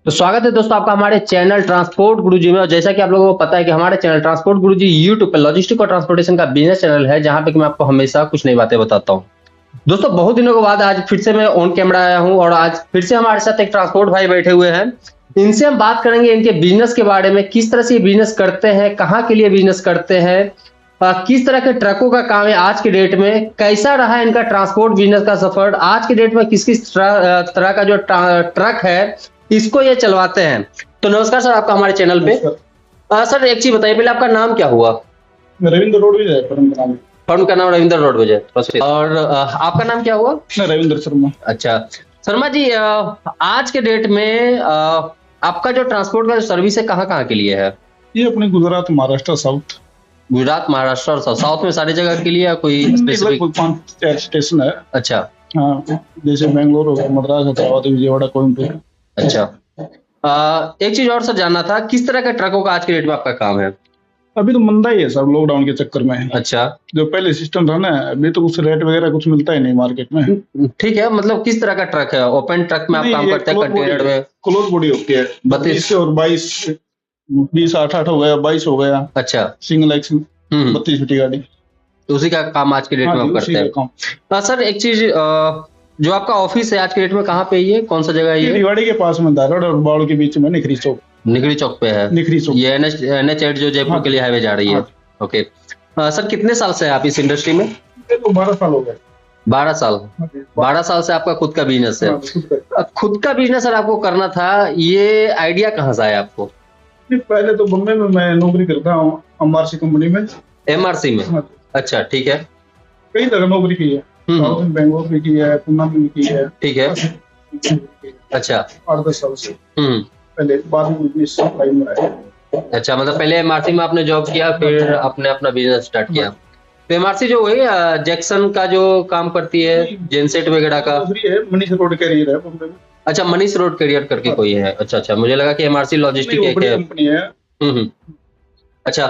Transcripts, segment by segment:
तो स्वागत है दोस्तों आपका हमारे चैनल ट्रांसपोर्ट गुरुजी में। और जैसा कि आप लोगों को पता है कि हमारे चैनल ट्रांसपोर्ट गुरुजी यूट्यूब पे लॉजिस्टिक और ट्रांसपोर्टेशन का बिजनेस चैनल है, जहां पे कि मैं आपको हमेशा कुछ नई बातें बताता हूं। दोस्तों बहुत दिनों के बाद आज फिर से मैं ऑन कैमरा आया हूं और आज फिर से हमारे साथ एक ट्रांसपोर्ट भाई बैठे हुए हैं। इनसे हम बात करेंगे इनके बिजनेस के बारे में, किस तरह से ये बिजनेस करते हैं, कहाँ के लिए बिजनेस करते हैं, किस तरह के ट्रकों का काम है आज के डेट में, कैसा रहा है इनका ट्रांसपोर्ट बिजनेस का सफर, आज के डेट में किस किस तरह का जो ट्रक है इसको ये चलवाते हैं। तो नमस्कार सर, आपका हमारे चैनल पे। सर एक चीज बताइए, पहले आपका नाम क्या हुआ? रविंद्र रोडवेज है फर्म का नाम। फर्म का नाम रविंद्र रोडवेज है। और आपका नाम क्या हुआ? रविंद्र शर्मा। अच्छा शर्मा जी, आज के डेट में आपका जो ट्रांसपोर्ट का सर्विस है कहाँ के लिए है? ये अपने गुजरात, महाराष्ट्र, साउथ। गुजरात, महाराष्ट्र और साउथ में सारी जगह के लिए या कोई स्पेसिफिक? 5 स्टेशन है। अच्छा हाँ, जैसे बेंगलोर हो गया, मद्रास, हैदराबाद, विजयवाड़ा, कोयम्बटूर। अच्छा। एक चीज और सर जानना था, किस तरह के ट्रकों का आज के डेट में आपका काम है? अभी तो मंदा ही है सब, लॉकडाउन के चक्कर में। अच्छा, जो पहले सिस्टम था ना, अभी तो कुछ रेट वगैरह कुछ मिलता ही नहीं मार्केट में। ठीक है। मतलब किस तरह का ट्रक है? ओपन ट्रक में आप काम करते हैं, कंटेनर में? क्लोज बॉडी होती है 32 और 22, 20, 8 हो गया, 22 हो गया। अच्छा, सिंगल एक्सल 32 फीट गाड़ी, तो उसी का काम आज के डेट में आप करते हैं। सर एक चीज, जो आपका ऑफिस है आज के डेट में कहाँ पे है? ये कौन सा जगह है? ये रिवाड़ी के पास में, धारवाड़ और बाड़ के बीच में, निखरी चौक। निखरी चौक पे है? निखरी चौक। ये NH8 जो जयपुर के लिए हाईवे जा रही है। ओके। सर कितने साल से है आप इस इंडस्ट्री में? 12 साल हो गए। 12 साल? 12 साल से आपका खुद का बिजनेस है? खुद का बिजनेस सर आपको करना था, ये आइडिया कहाँ से आया आपको? पहले तो बम्बई में मैं नौकरी करता हूँ, MRC कंपनी में। MRC में? अच्छा, ठीक है। कई जगह नौकरी की है, बेंगलोर भी की है, पूना में भी की है। ठीक है। अच्छा, 8-10 साल से पहले, बाद में बिजनेस सप्लाई में आया। अच्छा, मतलब पहले MRC में आपने जॉब किया, फिर आपने अपना बिजनेस स्टार्ट किया। तो MRC जो वही जैक्सन का जो काम करती है, जेनसेट वगैरह का? मनीष रोड कैरियर है बम्बई में। अच्छा, मनीष रोड कैरियर करके कोई है? अच्छा, मुझे लगा कि MRC लॉजिस्टिक एक है। कंपनी है। अच्छा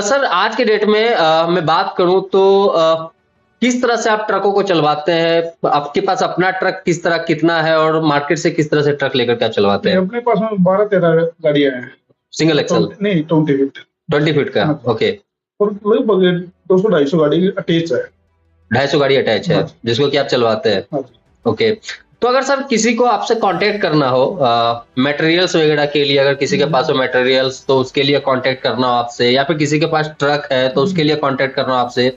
सर, आज के डेट में मैं बात करूं तो किस तरह से आप ट्रकों को चलवाते हैं? आपके पास अपना ट्रक किस तरह कितना है और मार्केट से किस तरह से ट्रक लेकर क्या चलवाते हैं? अपने पास में 12-13 गाड़ियां हैं। Single axle? नहीं, 20 फीट। 20 फीट का? ओके। और लगभग 200-250 गाड़ी अटैच है। 250 गाड़ी अटैच है जिसको कि आप चलवाते हैं? ओके। तो अगर सर किसी को आपसे कांटेक्ट करना हो मटेरियल्स वगैरह के लिए, अगर किसी के पास हो मटेरियल्स तो उसके लिए कांटेक्ट करना हो आपसे, या फिर किसी के पास ट्रक है तो उसके लिए कांटेक्ट करना हो आपसे,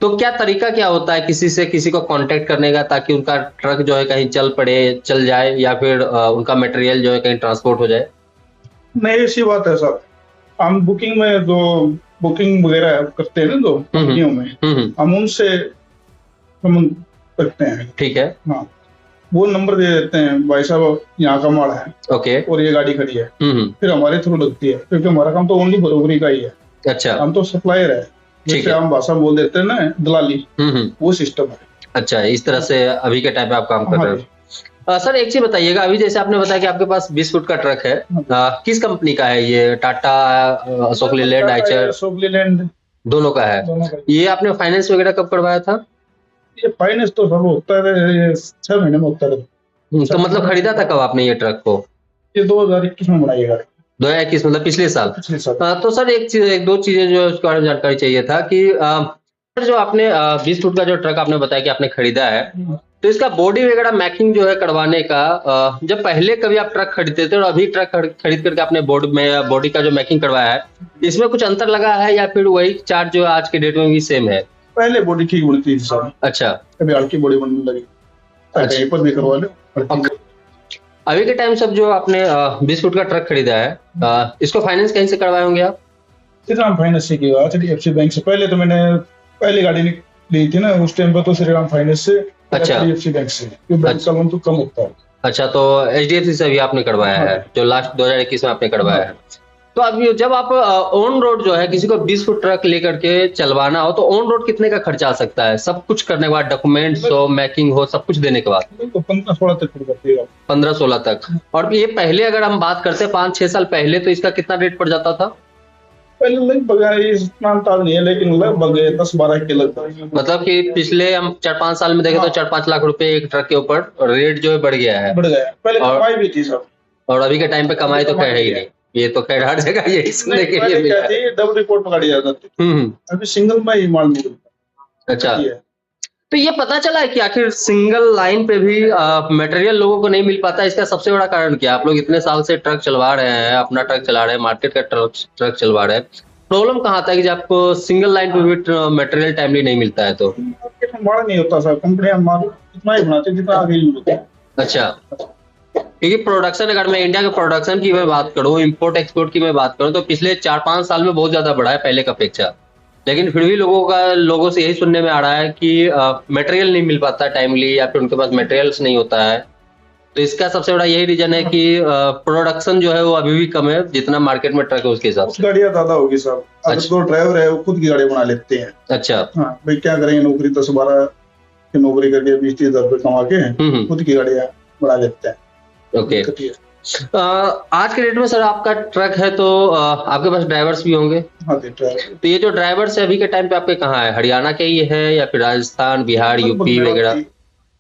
तो क्या तरीका क्या होता है किसी को कांटेक्ट करने का, ताकि उनका ट्रक जो है कहीं चल जाए या फिर उनका मटेरियल जो है कहीं ट्रांसपोर्ट हो जाए? नहीं, ऐसी बात है सर। हम बुकिंग में जो बुकिंग वगैरह करते हैं ना, दो कंपनियों में, हम उनसे संबंध रखते हैं। ठीक है। हाँ, वो नंबर दे देते हैं, भाई साहब यहाँ का माल है, ओके, और ये गाड़ी खड़ी है। फिर हमारे थ्रू लगती है, क्योंकि हमारा काम तो ओनली बरोबरी का ही है। अच्छा, हम तो सप्लायर है, जैसे हम भाषा बोल देते हैं ना, दलाली, वो सिस्टम है। अच्छा, इस तरह से अभी के टाइम पे आप काम कर रहे हो। सर एक चीज बताइएगा, अभी जैसे आपने बताया कि आपके पास 20 फुट का ट्रक है, किस कंपनी का है ये? टाटा, अशोक लीलैंड, आइचर? अशोक लीलैंड दोनों का है। ये आपने फाइनेंस वगैरह कब करवाया था? ये फाइनेंस तो सब होता है, 6 महीने में होता है। तो मतलब खरीदा था कब आपने ये ट्रक को? ये 2021 में बनाई गाड़ी। 2021 मतलब पिछले साल? तो सर एक दो चीजें जो उसके बारे में जानकारी चाहिए था कि जो आपने 20 फुट का जो ट्रक आपने बताया कि आपने खरीदा है, तो इसका बॉडी वगैरह मैकिंग जो है करवाने का, जब पहले कभी आप ट्रक खरीदते थे और अभी ट्रक खरीद करके आपने बॉडी का जो मैकिंग करवाया है, इसमें कुछ अंतर लगा है या फिर वही चार्ज जो आज के डेट में भी सेम है? पहले बॉडी ठीक बनती थी सर। अच्छा, अभी हल्की बॉडी बनने लगी। अच्छा, पर भी करवा लो। अभी के टाइम सब जो आपने 20 फुट का ट्रक खरीदा है, इसको फाइनेंस कहीं से करवाए होंगे आप? श्रीराम फाइनेंस से किया, HDFC बैंक से। पहले तो मैंने पहली गाड़ी ली थी ना, उस टाइम पर तो श्रीराम फाइनेंस से। अच्छा, HDFC बैंक से, बैंक का लोन तो कम होता है। अच्छा, तो HDFC से भी आपने करवाया है, जो लास्ट 2021 में आपने करवाया है। तो अभी जब आप ऑन रोड जो है किसी को 20 फुट ट्रक लेकर के चलवाना हो, तो ऑन रोड कितने का खर्चा आ सकता है? सब कुछ करने के बाद, डॉक्यूमेंट्स हो, मैकिंग हो, सब कुछ देने के बाद? तो 15-16 तक पड़ जाती है। 15-16 तक। और ये पहले अगर हम बात करते हैं 5-6 साल पहले, तो इसका कितना रेट पड़ जाता था? पहले लगभग इतना अंतर नहीं है, लेकिन लगभग 10-12 के लगभग। मतलब कि पिछले हम 4-5 साल में देखें तो 4-5 लाख रुपए एक ट्रक के ऊपर रेट जो है बढ़ गया है। बढ़ गया। पहले कमाई भी थी सब। और अभी के टाइम पे कमाई तो खैर है ही नहीं, ये तो खैर हर जगह यही सुनने के लिए मिला है। डबल रिपोर्ट में गाड़ी ज्यादा थी, अभी सिंगल में ही माल मिलता। अच्छा, तो ये पता चला है कि आखिर सिंगल लाइन पे भी मटेरियल लोगों को नहीं मिल पाता, इसका सबसे बड़ा कारण क्या? आप लोग इतने साल से ट्रक चलवा रहे हैं, अपना ट्रक चला रहे हैं, मार्केट का ट्रक चलवा रहे हैं, प्रॉब्लम कहाँ आता है कि जब आपको सिंगल लाइन पे भी मटेरियल टाइमली नहीं मिलता है तो? मार्केट में माल नहीं होता सर, कंपनियां माल इतना ही बनाती है जितना आगे यूज होता है। अच्छा, क्योंकि प्रोडक्शन, अगर मैं इंडिया के प्रोडक्शन की मैं बात करूं, इंपोर्ट एक्सपोर्ट की मैं बात करूं, तो पिछले 4-5 साल में बहुत ज्यादा बढ़ा है पहले की अपेक्षा। लेकिन फिर भी लोगों से यही सुनने में आ रहा है कि मटेरियल नहीं मिल पाता टाइमली, या फिर उनके पास मटेरियल्स नहीं होता है। तो इसका सबसे बड़ा यही रीजन है कि प्रोडक्शन जो है वो अभी भी कम है, जितना मार्केट में ट्रक है उसके हिसाब से। गाड़ियां ज्यादा होगी साहब, अगर दो ड्राइवर है वो खुद की गाड़ी बना लेते हैं। अच्छा, हाँ भाई क्या करेंगे, नौकरी 10-12 की नौकरी करके 20-30 हजार रुपए कमा के खुद की गाड़ियां बना लेते हैं। ओके, आज के डेट में सर आपका ट्रक है तो आपके पास ड्राइवर्स भी होंगे? हाँ जी, ड्राइवर। तो ये जो ड्राइवर्स है अभी के टाइम पे आपके कहाँ है? हरियाणा के ही है या फिर राजस्थान, बिहार, यूपी वगैरह?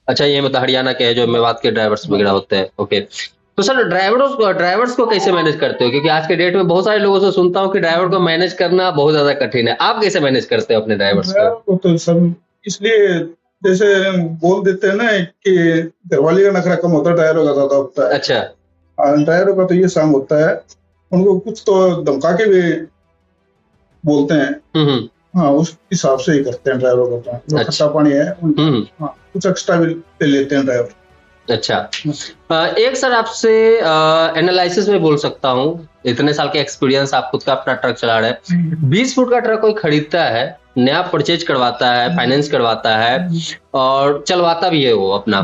अच्छा, ये मतलब हरियाणा के है जो मेवात के ड्राइवर्स वगैरह होते हैं। ओके, तो सर ड्राइवर्स को कैसे मैनेज करते हो? क्योंकि आज के डेट में बहुत सारे लोगों से सुनता हूँ कि ड्राइवर को मैनेज करना बहुत ज्यादा कठिन है। आप कैसे मैनेज करते हो अपने ड्राइवर्स को? तो सब इसलिए जैसे बोल देते हैं ना कि घरवाली का नखरा कम होता है, ड्राइवरों का ज्यादा होता है। अच्छा, ड्राइवरों का तो ये शाम होता है, उनको कुछ तो धमका के भी बोलते हैं। हाँ, उस हिसाब से ही करते हैं ड्राइवरों का। तो जो खट्टा पानी है हाँ, कुछ एक्स्ट्रा भी ले लेते हैं ड्राइवर। अच्छा, एक सर आपसे एनालिसिस में बोल सकता हूँ, इतने साल के एक्सपीरियंस, आप खुद का अपना ट्रक चला रहे हैं, 20 फुट का ट्रक कोई खरीदता है, नया परचेज करवाता है, फाइनेंस करवाता है और चलवाता भी है वो अपना,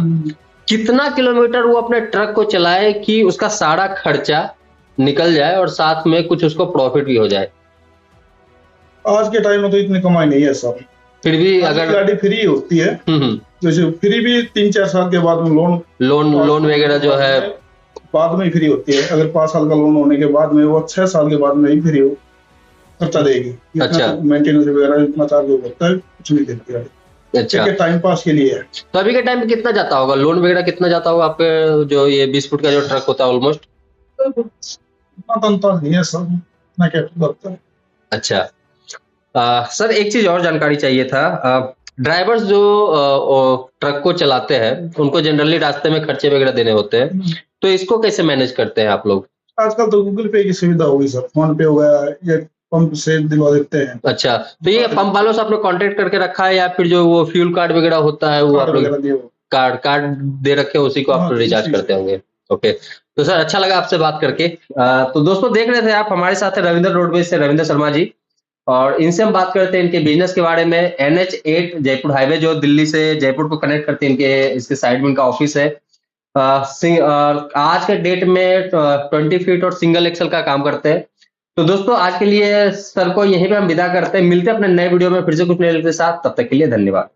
कितना किलोमीटर वो अपने ट्रक को चलाए कि उसका सारा खर्चा निकल जाए और साथ में कुछ उसको प्रॉफिट भी हो जाए? आज के टाइम में तो इतनी कमाई नहीं है सर, फिर भी अगर गाड़ी फ्री होती है, जैसे फ्री भी 3-4 साल के बाद में लोन वगैरह जो है बाद में फ्री होती है। अगर 5 साल का लोन होने के बाद में वो 6 साल के बाद में ही फ्री हो खर्चा देगी। अच्छा, मेंटेनेंस वगैरह इतना चार्ज होता है, कुछ नहीं देती गाड़ी। अच्छा, टाइम पास के लिए है। तो अभी के टाइम पे कितना जाता होगा लोन वगैरह, कितना जाता होगा आपके जो ये 20 फुट का जो ट्रक होता है? ऑलमोस्ट नहीं है सर, मैं क्या करता है। अच्छा, सर एक चीज और जानकारी चाहिए था, ड्राइवर्स जो ट्रक को चलाते हैं उनको जनरली रास्ते में खर्चे वगैरह देने होते हैं, तो इसको कैसे मैनेज करते हैं आप लोग? आजकल तो गूगल पे की सुविधा होगी सर, फोन पे हो गया, ये पंप से दिलवा देते हैं। अच्छा, तो ये पंप वालों से आपने कांटेक्ट करके रखा है या फिर जो वो फ्यूल कार्ड वगैरह होता है वो आप लोग कार्ड दे रखे उसी को आप रिचार्ज करते होंगे? ओके, तो सर अच्छा लगा आपसे बात करके। तो दोस्तों देख रहे थे आप, हमारे साथ है रविंद्र रोडवेज से रविंद्र शर्मा जी, और इनसे हम बात करते हैं इनके बिजनेस के बारे में। NH8 जयपुर हाईवे जो दिल्ली से जयपुर को कनेक्ट करते हैं, इसके साइड में इनका ऑफिस है। आज के डेट में 20 फीट और सिंगल एक्सल का काम करते हैं। तो दोस्तों आज के लिए सर को यहीं पे हम विदा करते हैं, मिलते हैं अपने नए वीडियो में फिर से कुछ नए के साथ, तब तक के लिए धन्यवाद।